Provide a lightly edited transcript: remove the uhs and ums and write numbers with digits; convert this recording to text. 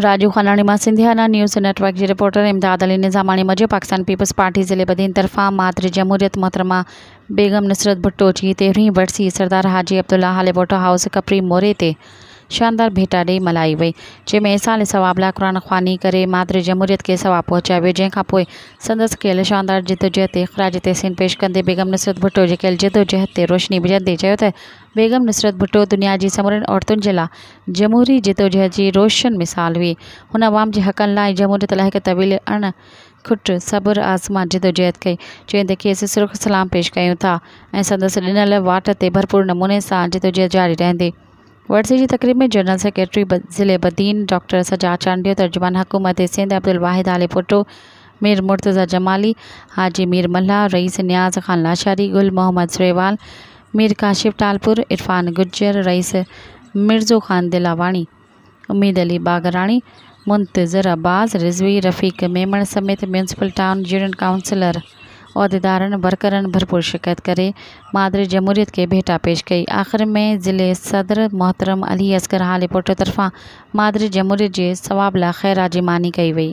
राजू खानाणी मां सिंधियाना news network की reporter इमदाद अली निज़ामानी मजे पाकिस्तान पीपल्स पार्टी ज़िले बदीन तरफ़ा मादर जमहूरियत मोहतरमा बेगम नुसरत भुट्टो की 13वीं बरसी सरदार हाजी अब्दुल्ला हाले वोटर हाउस कपरी मोरे ते शानदार भेटा ॾेई मल्हाई वई, जंहिंमें साल सवाब लाइ क़ुरान ख़्वानी करे मादर जमहूरियत के सवाब पहुचायो वियो। जंहिंखां पोइ संदसि कयल शानदार जिदोजहद ते ख़राज तहसीन पेश कंदे बेगम नुसरत भुट्टो जे कयल जिदोजहद ते रोशनी विझंदे चयो त बेगम नुसरत भुट्टो दुनिया जी समूरनि औरतुनि जे लाइ जमहूरी जिदोजहद जी रोशन मिसाल हुई। हुन अवाम जे हक़नि लाइ जमहूरियत लाइ हिकु तवील अणखुट सब्र आज़मा जिदोजहद कई, चवंदे खेसि सुर्ख़ सलाम पेश कयूं था ऐं संदसि ॾिनल वाट ते भरपूर नमूने सां जिदोजहद जारी रहंदी। वर्सी जी तकरीब में जनरल सेक्रेटरी ज़िले बदीन डॉक्टर सजाद चांडियो, तर्जुमान हुकूमत सिंध अब्दुल वाहिद आले भुट्टो, मीर मुर्तज़ा जमाली, हाजी मीर मल्हा, रईस नियाज़ खान लाशारी, गुल मोहम्मद सुरेवाल, मीर काशिफ टालपुर, इरफान गुज्जर, रईस मिर्ज़ो खान दिलावाणी, उम्मीद अली बागराणी, मुंतज़र अब्बास, रिजवी रफ़ीक मेमण समेत म्यूनसिपल टाउन यूनियन काउंसिलर उहदेदारनि वर्करनि भरपूर शिरकत करे मादर जमहूरियत के भेटा पेश कई। आख़िर में ज़िले सदर मोहतरम अली असगर हाले भुट्टो तरफ़ां मादर जमहूरियत जे सवाब लाइ ख़ैरात जी मानी कई वई।